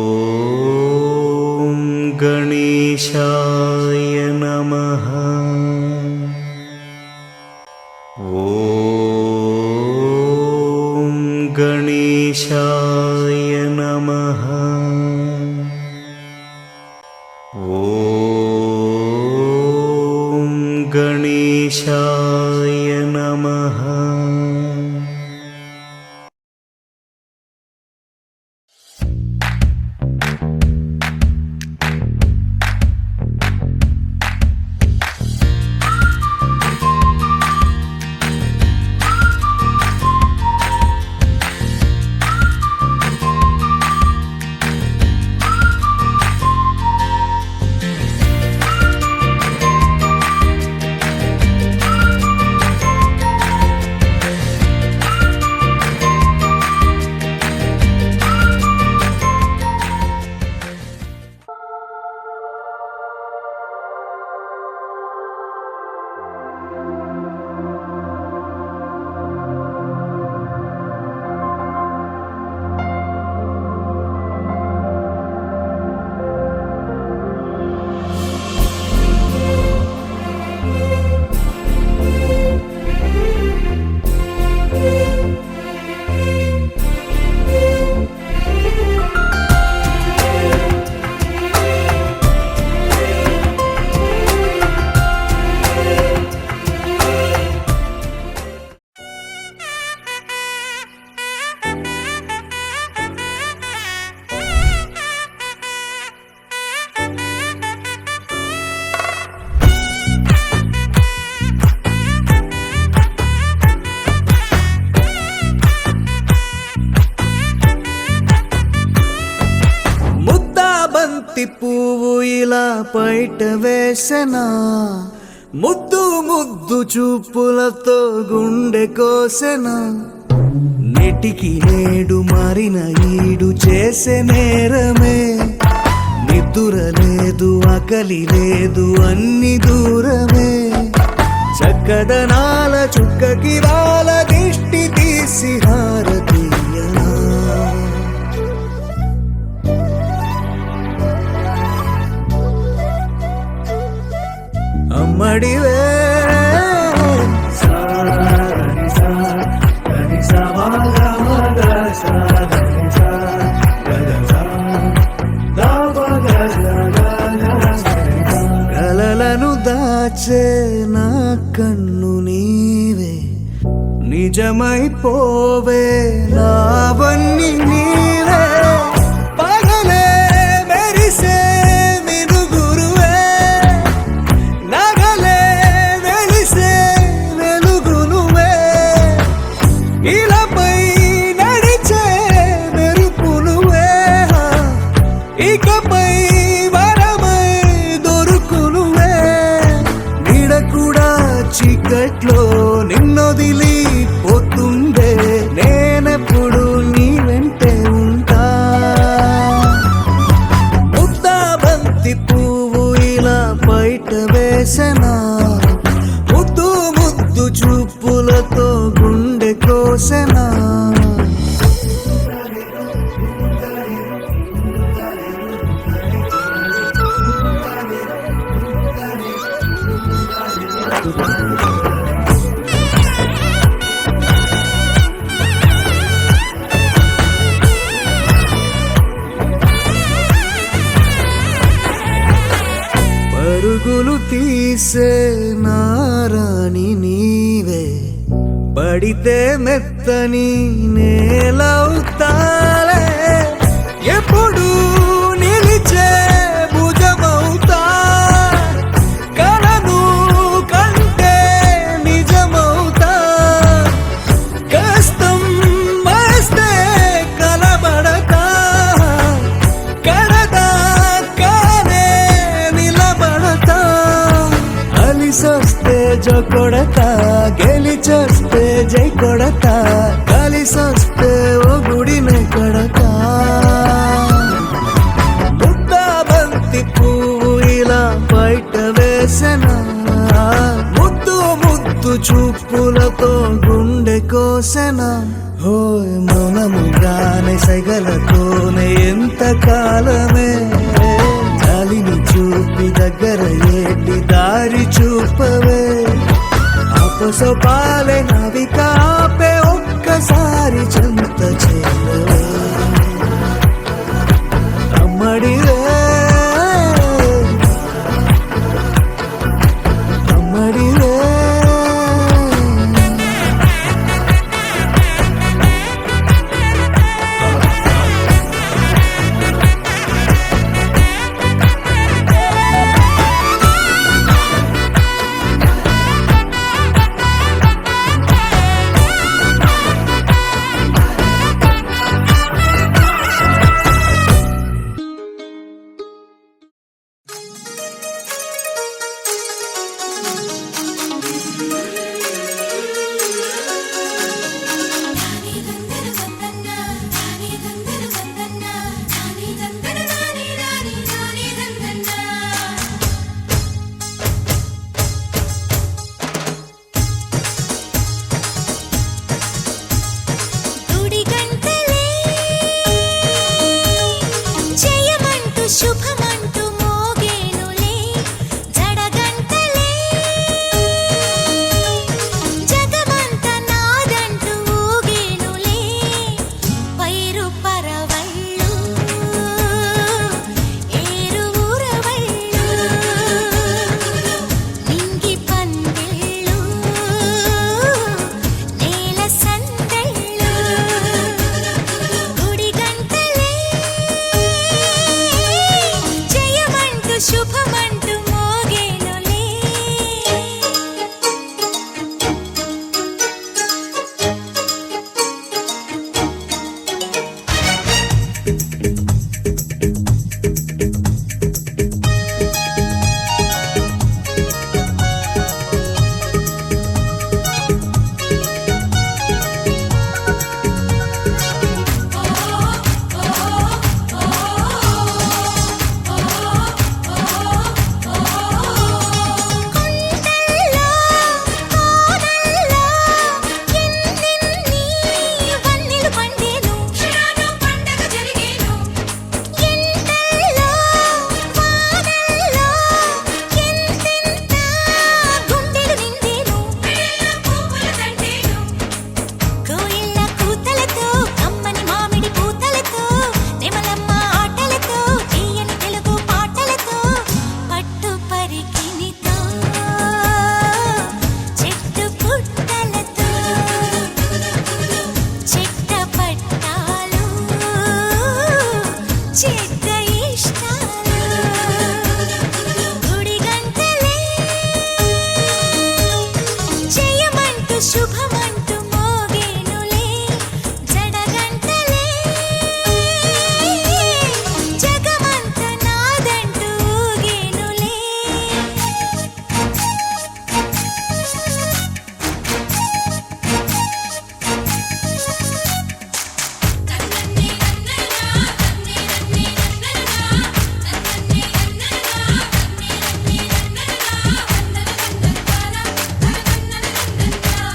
ఓం గణేశాయ నమః. ఓం గణేశాయ నమః. ఓం గణేశాయ నమః. పువ్వు ఇలా బయట వేసెనా, ముద్దు ముద్దు చూపులతో గుండె కోసెనా, నెటికి నేడు మారిన ఈడు చేసే నేరమే, నిద్ర లేదు ఆకలి లేదు అన్ని దూరమే, చక్కదనాల చుక్కకి వాళ్ళ దిష్టి తీసి హారతీయనా. అమ్మడివే కలలను దాచే నా కన్ను నీవే, నిజమైపోవే నావన్నీ నీవే, పగలే మెరిసే మినుగురువే, నగలే వెలిసే వెలుగునువే, ఇలాపై నడిచే మెరుపునువే, ఇకపై వరమై దొరుకునువే, నీడ కూడా చీకట్లో నిన్నొదిలి పోతుండే, నేనెప్పుడు నీ వెంటే ఉంటా. ముద్దా బంతి పువ్వు ఇలా బయట వేసెనా, ముద్దు ముద్దు చూపులతో గుండె కోసెనా. పరుగులు తీసే నారాణి నీవే, పడితే మెత్తని నేలవుతాలే, ఎప్పుడు నిలిచే భుజమవుతా, కలను కంటే నిజమవుతా, కష్టం వస్తే కలబడతా, కడదా కానే నిలబడతా, అలిసొస్తే జో కొడతా, గెలిచొస్తే జై కొడతా, కలిసొస్తే ఓ గుడినే కొడతా. ముద్దా బంతి పువ్వు ఇలా బయట వేసెనా, ముద్దు ముద్దు చూపులతో గుండె కోసెనా. హోయ్ మౌనముగానే సైగలతోనే ఎంత కాలమే గాలిని చూపి దగ్గర ఏటి దారి చూపవే అపసపాలే నవికాపే ఒక్కసారి చెంత చేరవే అమ్మడివే అమ్మడివే శుభమంటూ మోగేనులే జడగంటలే జగమంత నాదంటూ ఊగేనులే పైరు పరవళ్ళు ఏరు ఊరవళ్ళు నింగి పందిళ్ళు నేల సందళ్ళు గుడి గంటలే జయమంటూ శుభమంటూ మోగేనులే కొండల్లో కోనల్లో ఎన్నెన్ని వన్నెలు పండేను శ్రావణ పండగ జరిగేను ఎండల్లో వానల్లో ఎంతెంత గుండెలు నిండేను మెడల్లో పువ్వులు దండేను కోయిళ్ళ కూతలతో కమ్మని మామిడి పూతలతో నెమలమ్మ ఆటలతో తీయని తెలుగు పాటలతో పట్టు పరికినితో చెట్టు పుట్టలతో చెట్ట పట్టాలు చెడ్డ ఇష్టాలు గుడి గంటలే జయమంటూ శుభమంటూ మోగేనులే జడగంటలే జగమంత నాదంటూ ఊగేనులే నన్నన్నే నన్ననా నన్నే నన్నే నన్ననా నన్నన్నే నన్ననా నన్నే నన్నే నన్ననా నన్నన నన్ననా నన్నన నన్ననా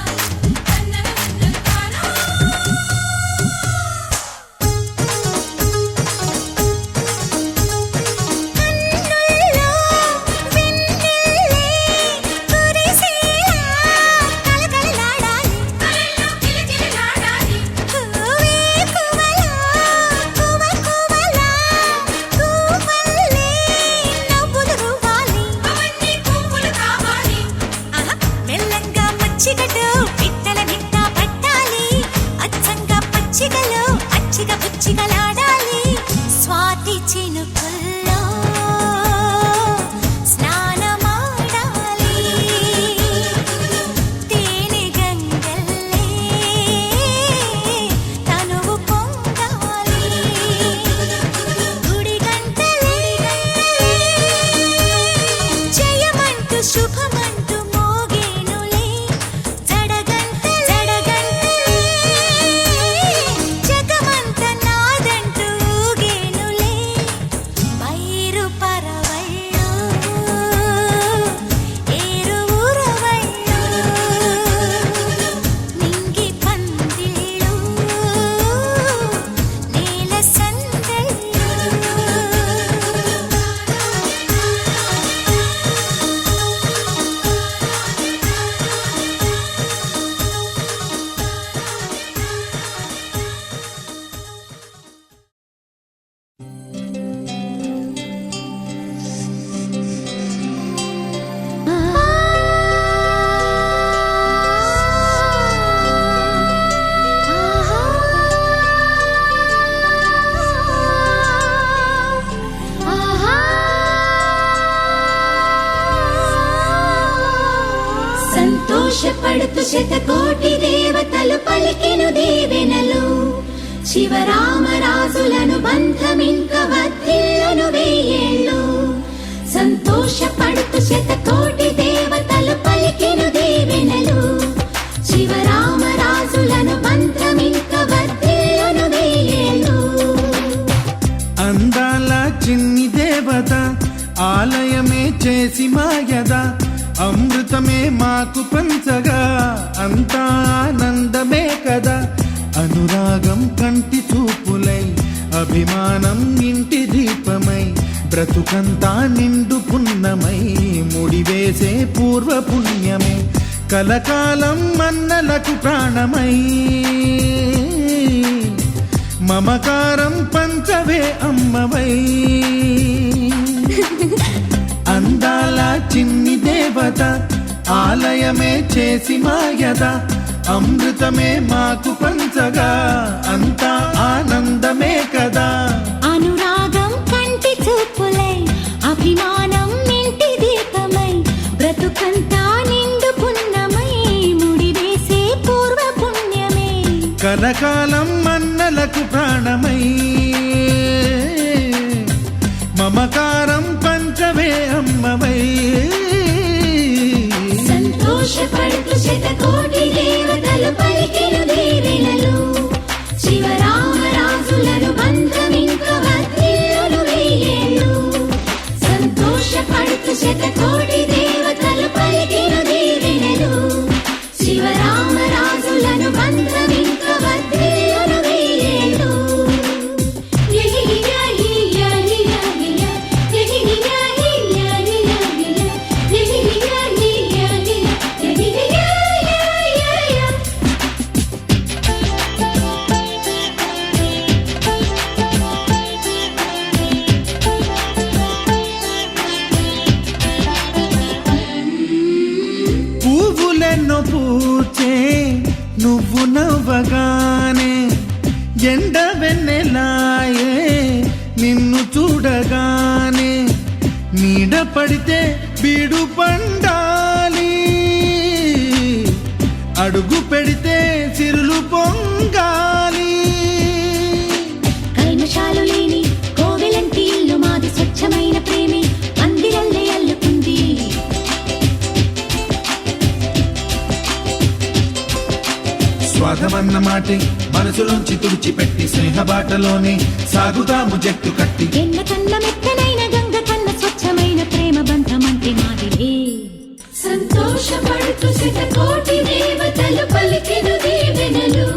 శతకోటి దేవతలు పలికెను దీవెనలు శివరామరాజులను బంధమింక వర్ధిల్లును వెయ్యేళ్ళు సంతోషపడుతూ శతకోటి దేవతలు పలికెను దీవెనలు శివరామరాజులను బంధమింక వర్ధిల్లును వెయ్యేళ్ళు అందాల చిన్ని దేవత ఆలయమే చేసి మాయద అమృతమే మాకు పంచగా అంతా ఆనందమే కదా అనురాగం కంటి చూపులై అభిమానం ఇంటి దీపమై బ్రతుకంతా నిండు పున్నమై ముడివేసే పూర్వ పుణ్యమే కలకాలం మన్నలకు ప్రాణమై మమకారం పంచవే అమ్మవై అందాల చిన్ని దేవత ఆలయమే చేసి మాయద అమృతమే మాకు పంచగా అంతా ఆనందమే కదా అనురాగం కంటి చూపులై అభిమానం ఇంటి దీపమై బ్రతుకంతా నిండు పున్నమై ముడివేసే పూర్వ పుణ్యమే కలకాలం మన్నలకు ప్రాణమై మమకారం పంచవే అమ్మవై సంతోషపడుతూ శతకోటి దేవతలు పలికెను దీవెనలు శివరామరాజులను బంధమింక వర్ధిల్లును వెయ్యేళ్ళు సంతోషపడుతూ శతకోటి దేవతలు పలికెను దీవెనలు శివరామరాజులను బంధమింక వర్ధిల్లును వెయ్యేళ్ళు పువ్వులెన్నో పూచే నువ్వు నవ్వగానే ఎండ వెన్నెలాయే నిన్ను చూడగానే నీడ పడితే బీడు పండాలి అడుగు పెడితే సిరులు పొంగాలి కల్మషాలు లేని కోవెలంటి ఇల్లు మాది స్వచ్ఛమైన ప్రేమే అందిరల్లే అల్లుకుంది స్వాగమన్న మాటే మనసులోంచి తుడిచిపెట్టి స్నేహబాటలోనే సాగుతాము జట్టు కట్టి ఎన్న కన్న మెత్తనైన గంగ కన్న స్వచ్ఛమైన ప్రేమ బంధమంటే మాదిలే సంతోషపడుతూ శతకోటి దేవతలు పలికెను దీవెనలు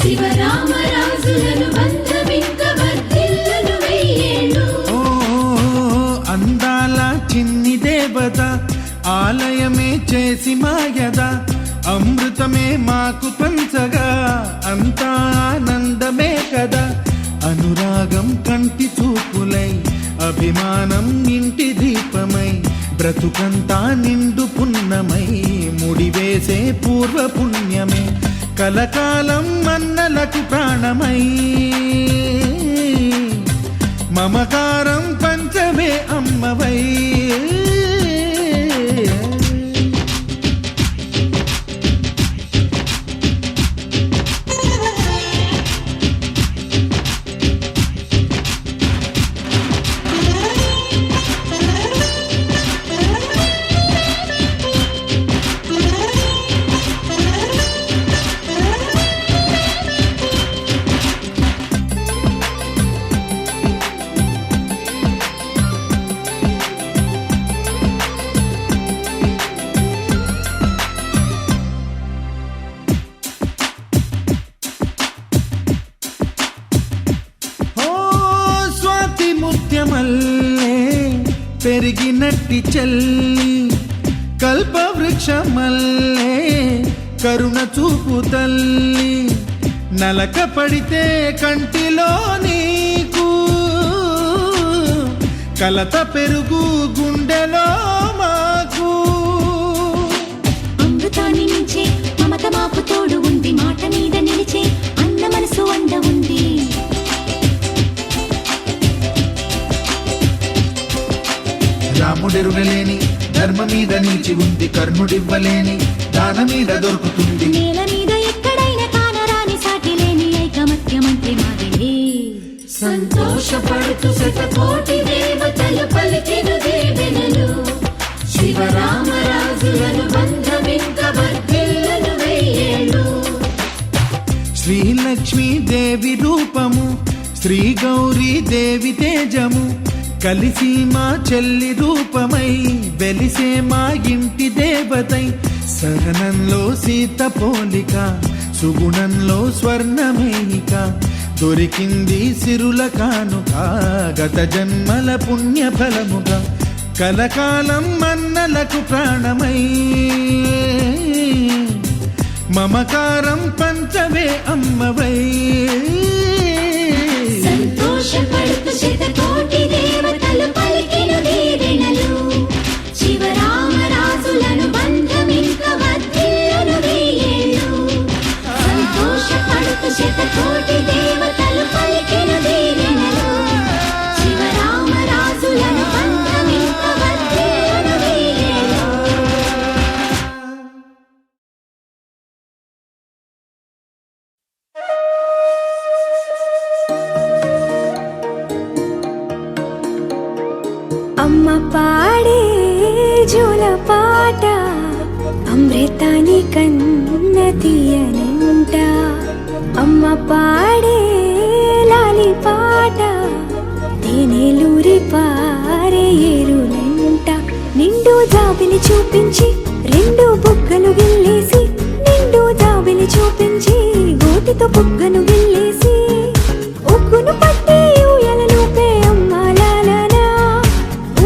శివరామరాజులను బంధమింక వర్ధిల్లును వెయ్యేళ్ళు ఓ అందాల చిన్ని దేవత ఆలయమే చేసి మాయద అమృతమే మాకు పంచగా అంతా ఆనందమే కదా అనురాగం కంటి చూపులై అభిమానం ఇంటి దీపమై బ్రతుకంతా నిండు పున్నమై ముడివేసే పూర్వ పుణ్యమే కలకాలం మన్నలకు ప్రాణమై మమకారం పంచవే అమ్మవై ముత్యమల్లే పెరిగినట్టి చెల్లి కల్పవృక్షమల్లే కరుణ చూపు తల్లి నలక పడితే కంటిలో నీకు కలత పెరుగు గుండెలో మాకు అమృతాన్ని మించే మమత మాకు తోడు ఉంది మాట మీద నిలిచే అన్న మనసు అండ ఉంది రాముడెరుగలేని ధర్మ మీద నిలిచి ఉంది కర్ణుడివ్వలేని దానమీద దొరుకుతుంది. నేల మీద ఎక్కడైనా కానరాని సాటి లేని ఐకమత్యమంటే మాదిలే. సంతోషపడుతూ శతకోటి దేవతలు పలికెను దీవెనలు, శివరామరాజులను బంధమింక వర్ధిల్లును వెయ్యేళ్ళు. శ్రీలక్ష్మీ దేవి రూపము, శ్రీ గౌరీ దేవి తేజము, కలిసి మా చెల్లి రూపమై వెలిసే మా ఇంటి దేవతై. సహనంలో సీత పోలిక, సుగుణంలో స్వర్ణమేనిక, దొరికింది సిరుల కానుక గత జన్మల పుణ్య ఫలముగా. కలకాలం మన్నలకు ప్రాణమై మమకారం పంచవే అమ్మవై. సంతోషపడుతూ శతకోటి దేవతలు పలికెను దీవెనలు, శివరామరాజులను బంధమింక వర్ధిల్లును వెయ్యేళ్ళు. సంతోషపడుతూ శతకోటి దేవతలు పలికెను దీవెనలు, శివరామరాజులను బంధమింక వర్ధిల్లును వెయ్యేళ్ళు. అమ్మ పాడే జోల పాట అమృతాని కన్న తీయనంట. అమ్మ పాడే లాలి పాట తేనెలూరి పారే ఏరులంట. నిండు జాబిలి చూపించి రెండు బుగ్గలు గిల్లేసి, నిండు జాబిలి చూపించి గోటితో బుగ్గను గిల్లేసి, ఉగ్గును పట్టి ఊయలలోపే అమ్మ లాలనా,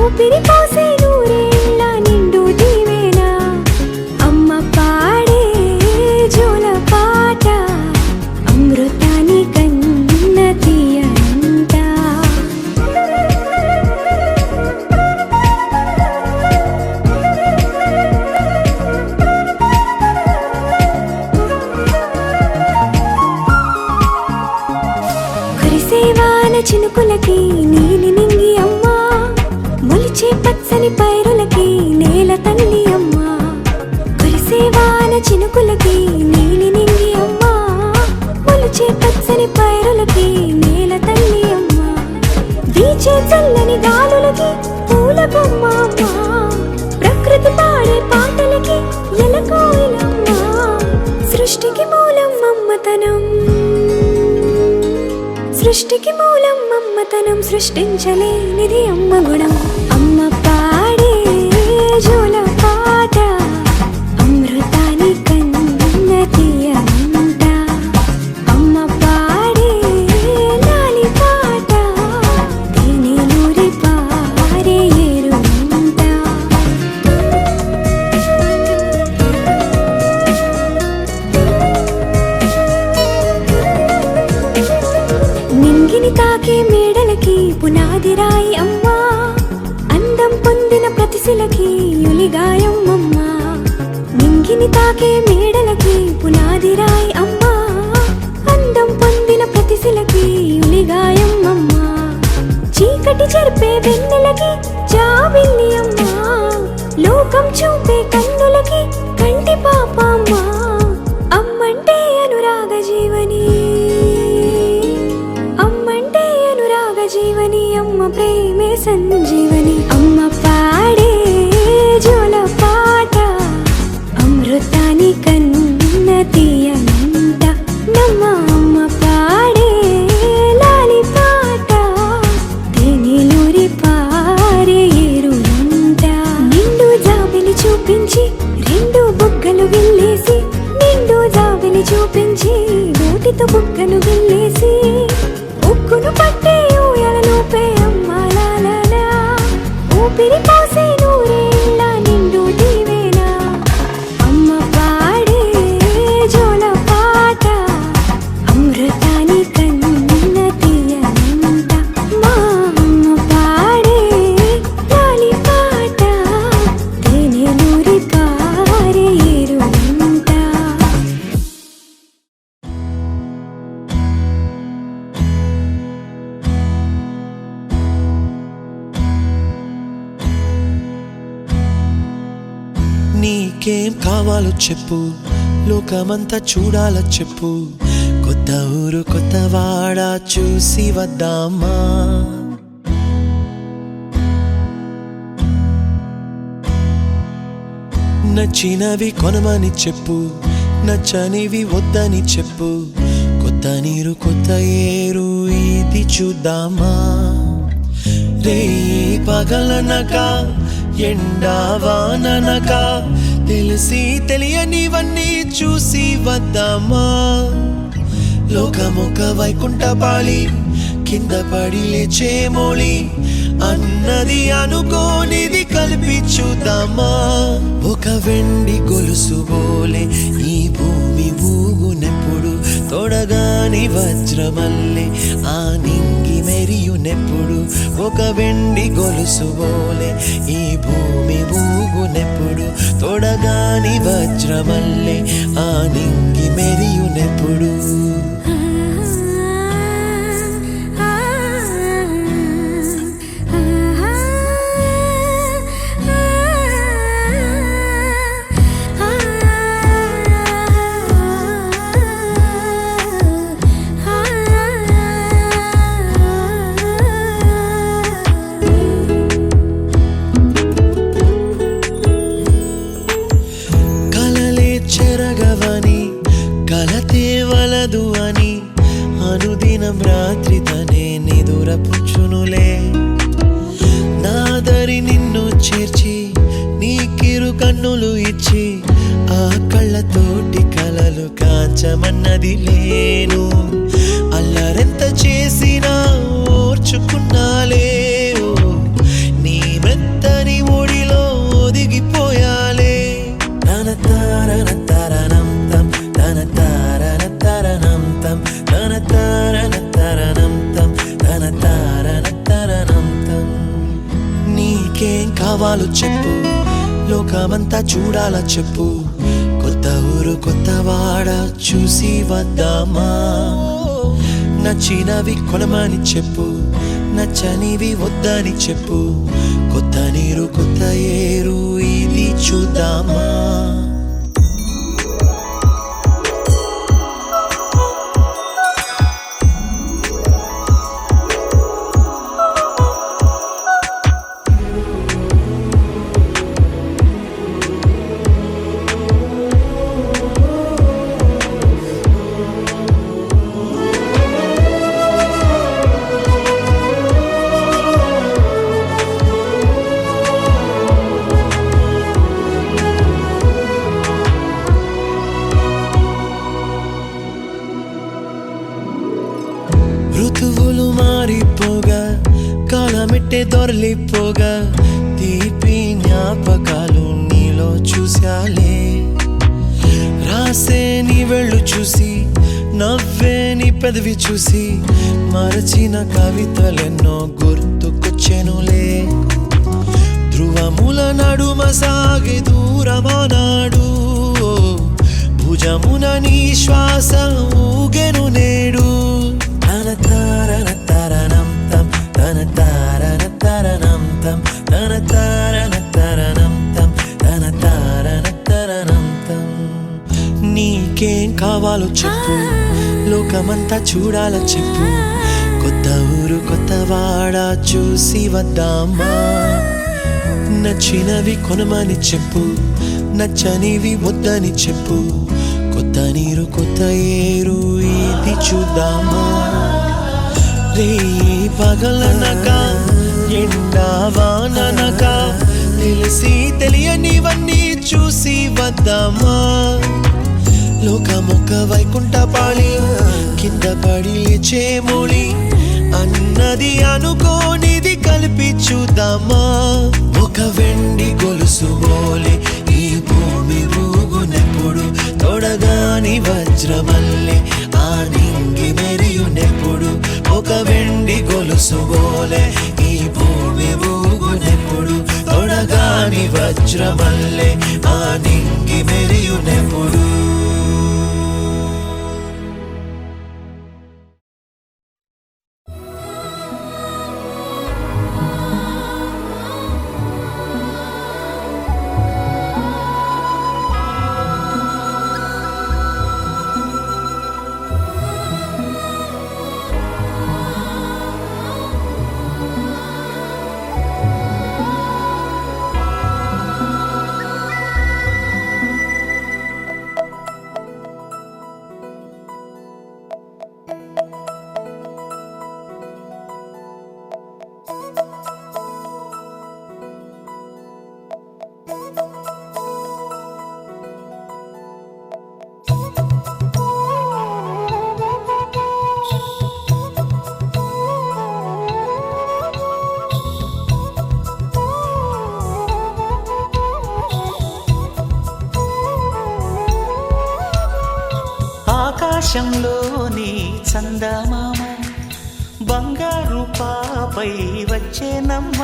ఊపిరి పోసే నూరేళ్ళ నిండు దీవెనా. అమ్మ పాడే జోల పాట అమృతాని కన్న తీయనంట. కురిసేవాన చినుకులకి నీలి నింగి అమ్మ, మొలిచే పచ్చని పైరులకి నేల తల్లి అమ్మ. కురిసేవాన చినుకులకి నీలి నింగి అమ్మ, మొలిచే పచ్చని పైరులకి నేల తల్లి అమ్మ. వీచే చల్లని గాలులకి పూల బొమ్మ అమ్మ, ప్రకృతి పాడే పాటలకి ఎలకోయిలమ్మ. సృష్టికి మూలం మమ్మతనం, సృష్టికి మూలం మమ్మతనం, సృష్టించలేనిది అమ్మ గుణం. అమ్మ పాడే జోల పాట అమృతాని కన్న తీయనంట. అమ్మ పాడే లాలి పాట తేనెలూరి పారే ఏరులంట. నింగిని తాకే మేడలకి పునాది రాయి అమ్మ, అందం పొందిన ప్రతిశిలకి యులిగాయం అమ్మ. నింగిని తాకే మేడలకి పునాది రాయి అమ్మ, అందం పొందిన ప్రతిశిలకి యులిగాయం అమ్మ. చీకటి చెరిపే వెన్నెలకి జాబిల్లి అమ్మ, లోకం చూపే కన్నులకి కంటి పాప అమ్మ. అమ్మంటే అనురాగ జీవని, అమ్మంటే అనురాగ జీవని, అమ్మ ప్రేమే సంజీవని. అమ్మ పాడే జోల పాట అమృతాని కన్న తీయనంట. నమ్మ అమ్మ పాడే లాలి పాట తేనెలూరి పారే ఏరులంట. నిండు జాబిలి చూపించి రెండు బుగ్గలు గిల్లేసి, నిండు జాబిలి చూపించి గోటితో బుగ్గను గిల్లేసి, ఉక్కును పట్టే ఊయలలోపే అమ్మ లాలనా, ఊపిరి పోసే నూరేళ్ళ నిండు దీవెనా. అమ్మ పాడే జోల పాట అమృతాని కన్న తీయనంట. మా అమ్మ పాడే లాలి పాట తేనెలూరి పారే ఏరులంట. నీకేం కావాలో చెప్పు, లోకమంతా చూడాల చెప్పు, కొత్త ఊరు కొత్త వాడ చూసి వద్దామా. నచ్చినవి కొనమని చెప్పు, నచ్చనివి వద్దని చెప్పు, కొత్త నీరు కొత్త ఏరు ఇది చూద్దామా. రే పగలనక ఎండావాననక తెలిసి తెలియనివన్నీ చూసి వద్దామా. లోకమొక వైకుంఠపాళి, కింద పడి లేచే మోళి, అన్నది అనుకోనిది కలిపి చూద్దామా. ఒక వెండి గొలుసు బోలే ఈ భూమి ఊగునెప్పుడు, తొడగాని వజ్రమల్లే ఆ నింగి మెరియునెప్పుడు. ఒక వెండి గొలుసు బోలే ఈ భూమి ఊగునెప్పుడు, తొడగాని వజ్రమల్లే ఆ నింగి మెరియునెప్పుడు. చెరగవని కలతే వలదు అని అనుదినం రాత్రి తనే నిదురపుచ్చునులే. నాదరి నిన్ను చేర్చి నీకిరు కన్నులు ఇచ్చి, ఆ కళ్ళతోటి కలలు కాంచమన్నది లేను. అల్లరెంత చేసినా ఓర్చుకున్నాలే, నీ మెత్తని ఒడిలో ఒదిగిపోయాలే. తన తారన తరణం తం, తన తారన తరణం తం, తన తారన తరణం తం, తన తారన తరణం తం. నీకేం కావాలో చెప్పు, లోకమంతా చూడాల చెప్పు, కొత్త ఊరు కొత్త వాడ చూసి వద్దామా. నచ్చినవి కొనమని చెప్పు, నచ్చనివి వద్దని చెప్పు, కొత్త నీరు కొత్త ఏరు ఇది చూద్దామా. ఋతువులు మారిపోగా, కాలమెట్టే దొరలిపోగా, తీపి జ్ఞాపకాలు నీలో చూశాలే. రాసే నీ వెళ్ళు చూసి, నవ్వే నీ పెదవి చూసి, మరచిన కవితలెన్నో గుర్తుకొచ్చెనులే. ధ్రువముల నడుమ సాగే దూరమానాడు, భుజమున నీ శ్వాస ఊగెను నేడు. తన తారన తరణం తం, తన తారన తరణం తం, తన తారన తరణం తం, తన తారన తరణం తం. నీకేం కావాలో చెప్పు, లోకమంతా చూడాల చెప్పు, కొత్త ఊరు కొత్త వాడ చూసి వద్దామా. నచ్చినవి కొనమని చెప్పు, నచ్చనివి వద్దని చెప్పు, కొత్త నీరు కొత్త ఏరు ఇది చూద్దామా. రే పగలనక ఎండావాననక తెలిసి తెలియనివన్నీ చూసి వద్దామా. లోకమొక వైకుంఠపాళి, కింద పడి లేచే మోళి, అన్నది అనుకోనిది కలిపి చూద్దామా. ఒక వెండి గొలుసు బోలే ఈ భూమి ఊగునెప్పుడు, తొడగాని వజ్రమల్లే ఆ నింగి మెరియునెప్పుడు. ఒక వెండి గొలుసు బోలే ఈ భూమి ఊగునెప్పుడు, తొడగాని వజ్రమల్లే ఆ నింగి మెరియునెప్పుడు. ఆకాశంలోని చందమామ బంగారు పాపై వచ్చేనమ్మ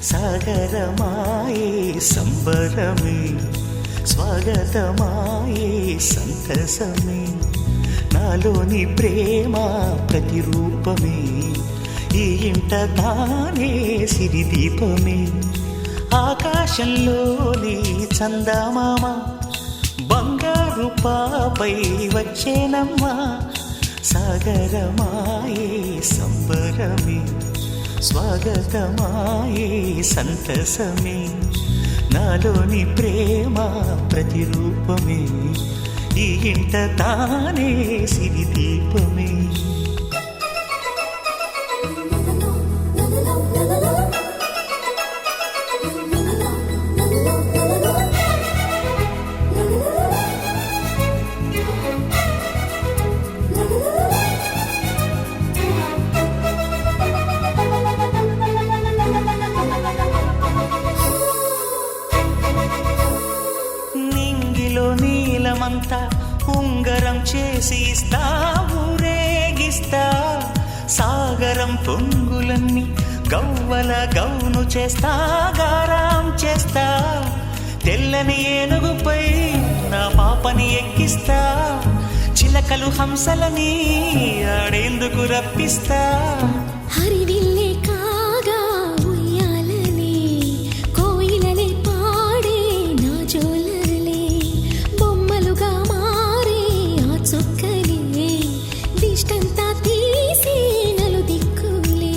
సాగరమాయే సంబరమే స్వాగతమాయే సంతసమే నాలోని ప్రేమ ప్రతిరూపమే ఈ ఇంట తానే సిరిదీపమే ఆకాశంలోని చందమామ బంగారు పాపై వచ్చేనమ్మా సాగరమాయే సంబరమే స్వాగతమాయే సంతసమే నాలోని ప్రేమ ప్రతిరూపమే ఈ ఇంట తానే సిరిదీపమే నీలమంతా ఉంగరం చేసి ఇస్తా ఊరేగిస్తా సాగరం పొంగులన్నీ గవ్వల గౌను చేస్తా గారాం చేస్తా తెల్లని ఏనుగుపై నా పాపని ఎక్కిస్తా చిలకలు హంసలని ఆడేందుకు రప్పిస్తా హరివిల్లే కాగా ఉయ్యాలనే కోయిలలే పాడే నా జోలలే బొమ్మలుగా మారే ఆ చుక్కలే దిష్టంతా తీసి నలు దిక్కులే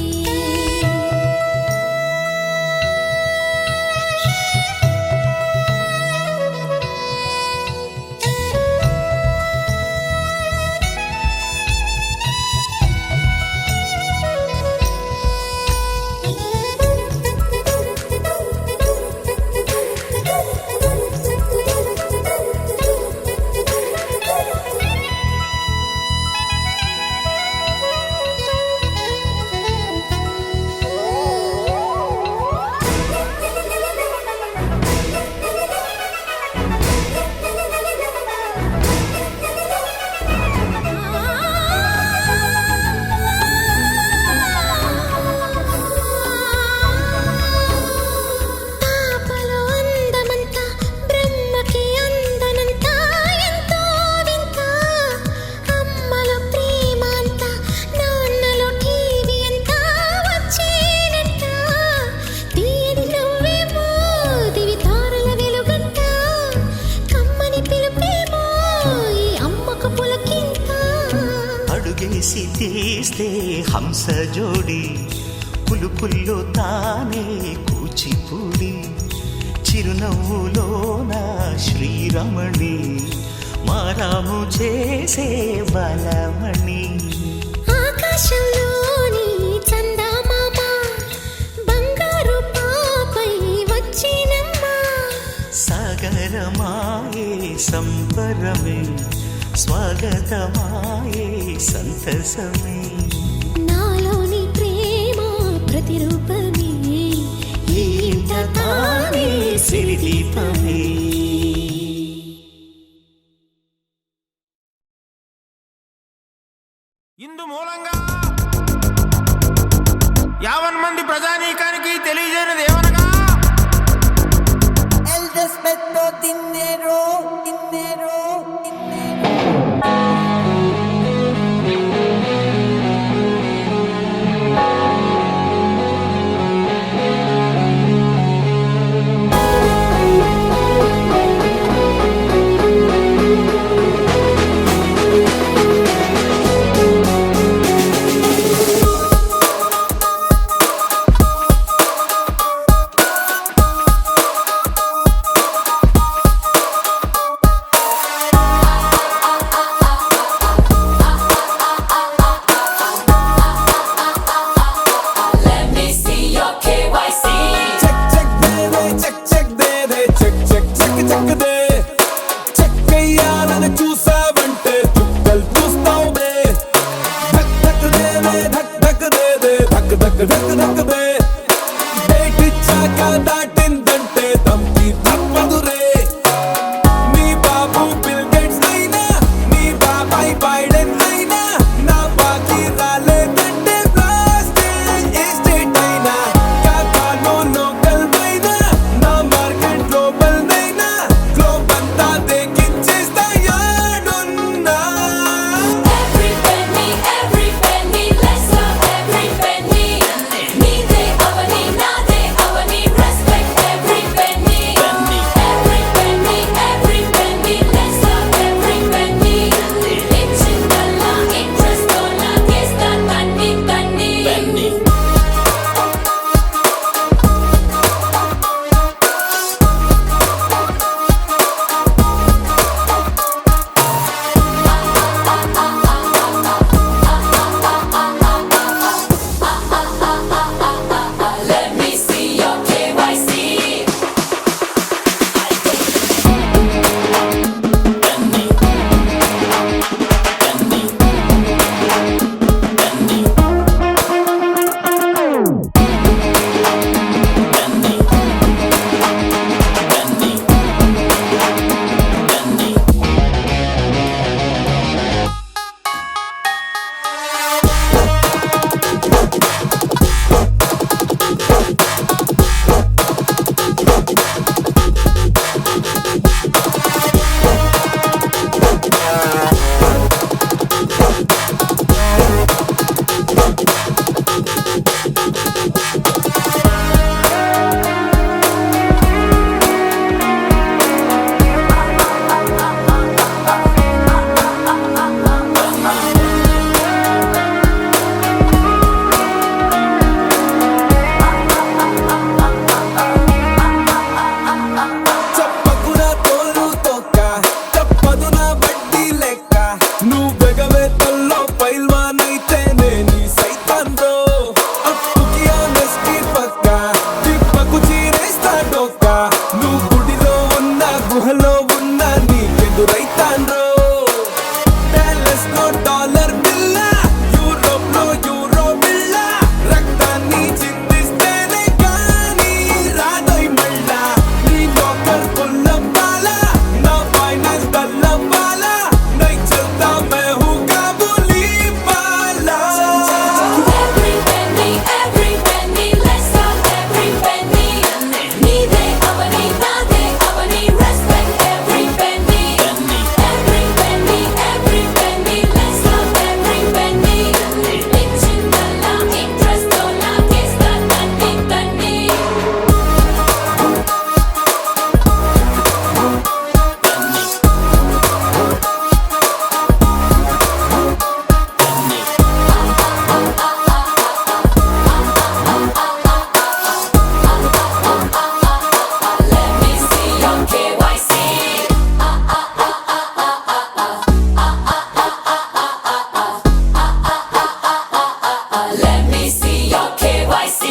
అడుగేసి తీస్తే హంస జోడి కులుకుల్లో తానే కూచిపూడి చిరునవ్వులోన శ్రీరమణి మారాము చేసే బలమణి ఆకాశంలోని చందమామ బంగారు పాపై వచ్చినమ్మా సాగరమాయే సంబరమే స్వాగతమాయే సంతసమే నాలోని ప్రేమ ప్రతిరూపమే ఈ ఇంట తానే సిరిదీపమే ఇందు మూలంగా 50 మంది ప్రజానీకానికి తెలియజేయనిది ఏమనగా El despeto dinero, dinero, dinero. నువ్వెగవేతల్లో పైల్వానైతే నేను సైతాన్ బ్రో అప్పుకి ఆనెస్టీ పక్క తిప్పకు చీరేస్తా డోక్క నువ్వు గుడిలో ఉన్న గుహలో ఉన్న నీకెదురైతాన్ బ్రో డాలస్ లో డాలర్ బిల్ల యూరోప్ లో యూరో బిల్ల రక్తాన్ని చిందిస్తేనే కానీ రాదోయ్ మళ్ళా నీ లోకల్ పుల్లవ్వాల నా ఫైనాన్స్ డల్లవ్వాల నై చల్తా మే హూ కాబూలీ వాలా Every penny, let's talk every penny. Neede avani, naade avani, respect every penny. Every penny, let's talk every penny. Ichindalla interest ola kesta tanni tanni. Let me see your KYC. Let me see your KYC.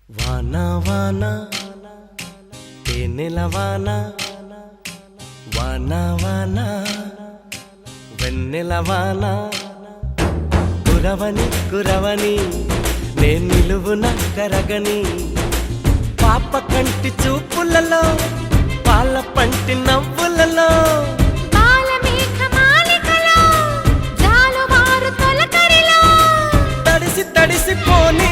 వాన వాన తేనెల వాన వాన వాన వెన్నెల వాన కురవని కురవని నేను నిలువున కరగని పాప కంటి చూపులలో పాల పంటి నవ్వులలో బాలమేఘమాలికలో జాలువారు తొలకరిలో తడిసి తడిసిపోని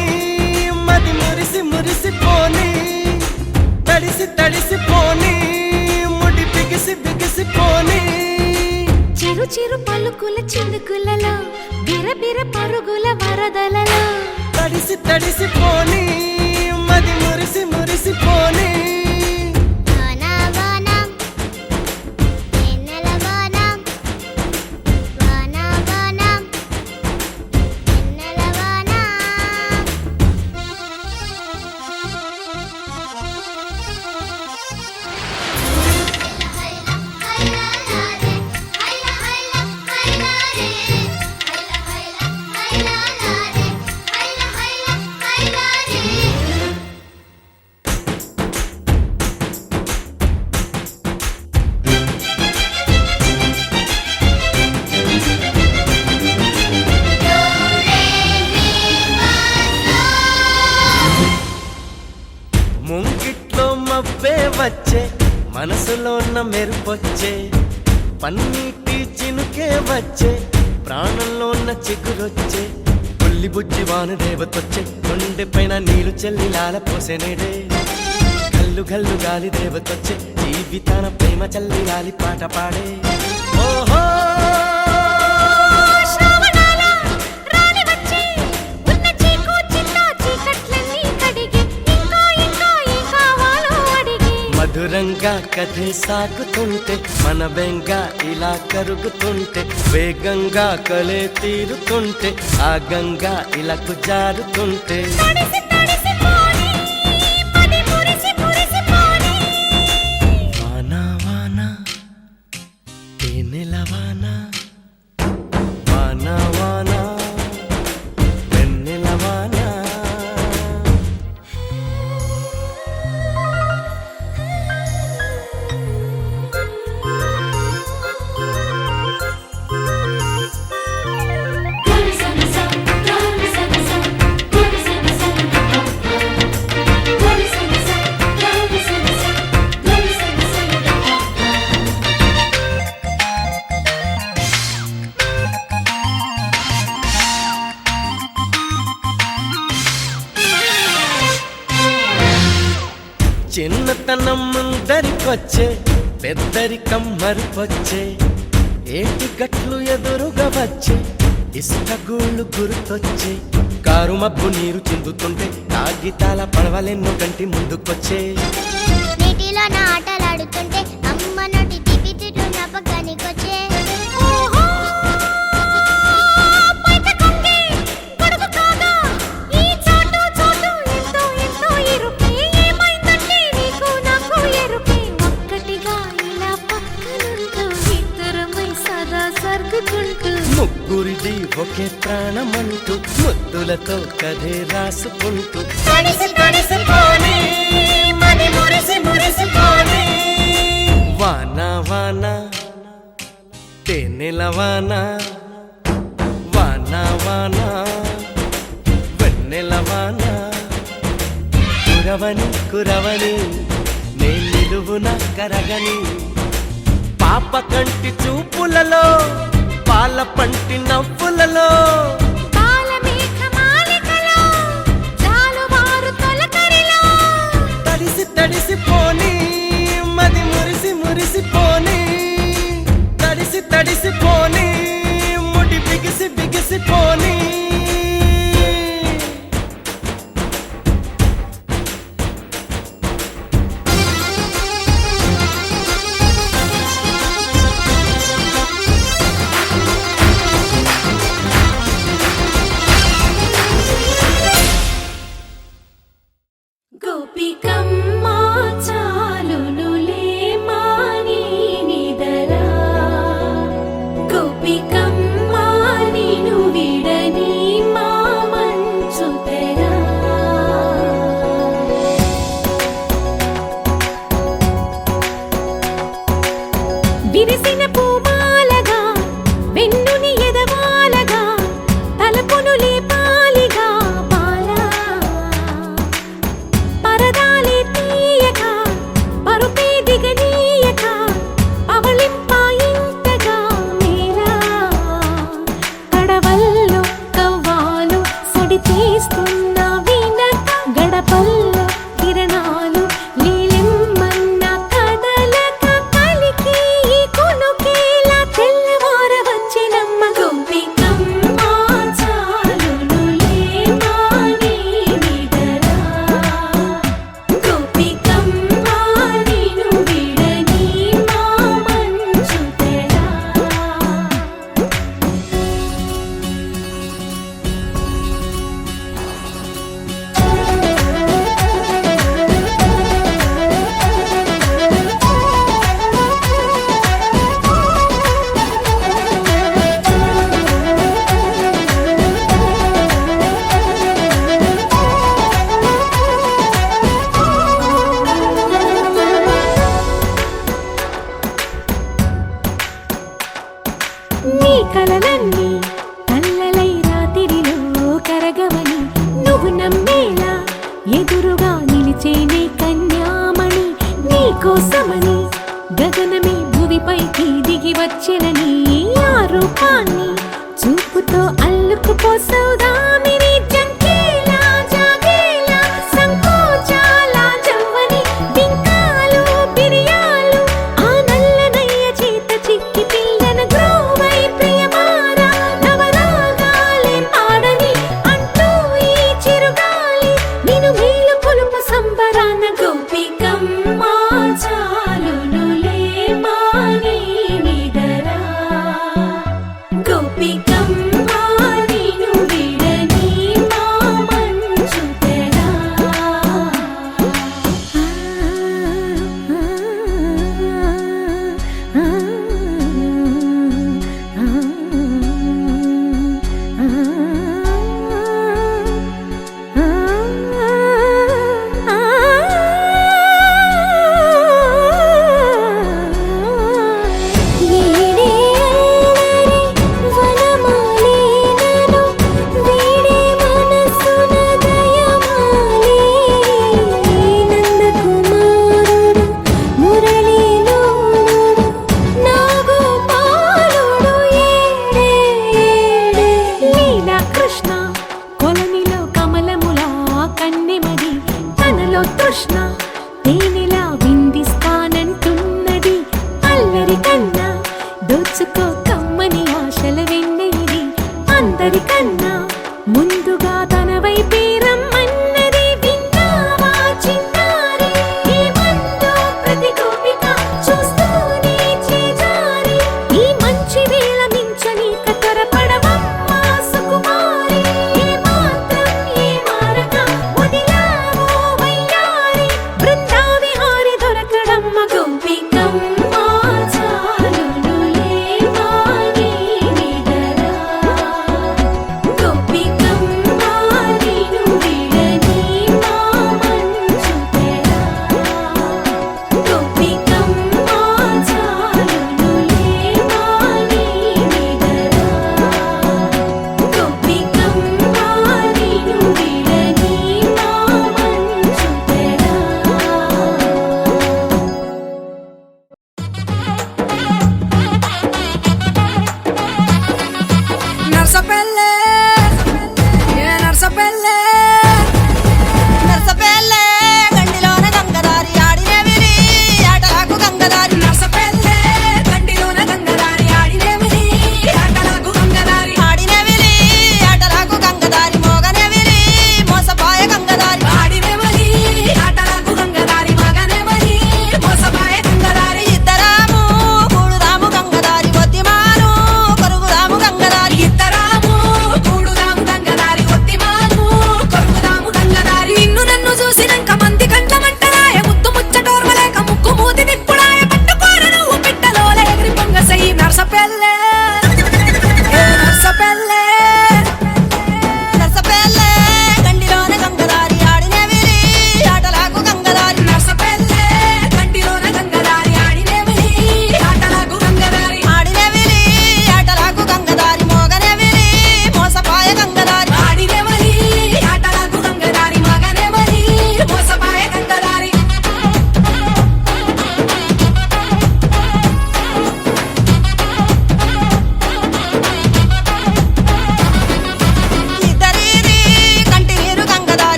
మది మురిసి మురిసిపోని తడిసి తడిసిపోని ముడి బిగిసి బిగిసిపోని చిరు చిరు పలుకుల చినుకులలో బిరబిర పరుగుల వరదలలో తడిసి తడిసిపోని మది మురిసి మురిసిపోని ముంగిట్లో మబ్బే వచ్చే మనసులో ఉన్న మెరుపొచ్చే పన్నీటి చినుకే వచ్చే ప్రాణంలో ఉన్న చిగురొచ్చే బుల్లి బుజ్జి వాను దేవతొచ్చే గుండె పైన నీరు చెల్లి లాల పోసెనేడే గల్లు గల్లు గాలి దేవతొచ్చే జీవితాన ప్రేమ చల్లి లాలి పాట పాడే ఓహో మధురంగా కథే సాగుతుంటే మన బెంగ ఇలా కరుగుతుంటే వేగంగా కలే తీరుతుంటే ఆ గంగా ఇలా జారుతుంటే వాన వాన తేనెల వాన వాన వాన వెన్నెల వాన చిన్నతనం ముందరికొచ్చే పెద్దరికం మరుపొచ్చే ఏటి గట్లు ఎదురుగా వచ్చే ఇసుక గూళ్ళు గుర్తొచ్చే కారు మబ్బు నీరు చిందుతుంటే కాగితాల పడవలెన్నో కంటి ముందుకొచ్చే నీటిలో నా ఆటలాడుతుంటే అమ్మ నోటి తిప్పి తిట్టు నా పక్కనికొచ్చే ముగ్గురిది ఒకే ప్రాణమంటూ ముద్దులతో కథే రాసుకుంటూ వాన వాన తేనెల వాన వాన వాన వెన్నెల వాన కురవని కురవని నే నిలువున కరగని పాప కంటి చూపులలో పాల పంటి నవ్వులలో తడిసి తడిసిపోని మది మురిసి మురిసిపోని తడిసి తడిసిపోని ముడి బిగిసి బిగిసిపోని గోపికమ్మా చాలునులే మాని నిదరా గోపికమ్మా నిను విడని మా మంచు తెరా విరిసిన పూమాలగా వెన్నుని ఎదవాలగా తలపును లేపాలిగా పరదాలే తీయక పరుపే దిగనీయక అవళింపాయింతగా మేరా కడవల్లో కవ్వాలు సడి తీస్తున్న వీణత గడపల్లో కిరణాలు లీలిమ్మన్న కదలక కలికి ఈ కొనుకేలా తెల్లవార వచ్చినమ్మ గోపికమ్మ చాలునులే మాని నిదరా గోపికమ్మా నిను విడని మా మంచు తెరా నీ కలలన్నీ కల్లలై రాత్రిలో కరగవని నువ్వు నమ్మేలా ఎదురుగా నిలిచేనే కన్యామణి నీ కోసమని గగనమే భువిపైకి దిగి వచ్చెనని ఆ రూపాన్ని చూపుతో అల్లుకుపోసౌదామిని జంకేలా జాగేలా సంకోచాల జవ్వని బింకాలు బిరియాలు ఆ నల్లనయ్య చేత చిక్కి పిల్లన గ్రోవై ప్రియమారా నవరాగాలే పాడని అంటూ ఈ చిరుగాలి నిను మేలు కొలుపు సంబరాన గోపికమ్మా చాలునులే మాని నిదరా గోపికమ్మా నిను విడని అందరికన్నా ముందుగా తన వైపే రమ్మన్నది విన్నావా చిన్నారి ఏమందో ప్రతి గోపిక చూస్తూనే చేజారి ఈ మంచి వేళ మించని కతరపడవమ్మా సుకుమారి ఏ మాత్రం ఏ మారక వదిలావో వయ్యారి బృందావిహారి దొరకడమ్మ గోపికమ్మ చాలునులే మాని నిదరా గోపికమ్మ నిను విడని మా మంచు తెరా గోపికమ్మ చాలునులే మాని నిదరా గోపికమ్మ నిను విడని మా మంచు తెరా నర్సపల్లె ఏ నర్సపల్లె నర్సపల్లె గండిలోన గంగదారి ఆడినవిరి ఆటలాకు గంగదారి నర్సపల్లె గండిలోన గంగదారి ఆడినవిరి ఆటలాకు గంగదారి ఆడినవిరి ఆటలాకు గంగదారి మోగనవిరి మోసపాయ గంగదారి ఆడినవిరి ఆటలాకు గంగదారి మగనవిరి మోసపాయ గంగదారి ఇద్దరాము కూడుదాము గంగదారి ఒత్తిమాను కొరుగుదాము గంగదారి ఇద్దరాము కూడుదాము గంగదారి ఒత్తిమాను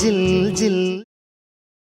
జిల్ జిల్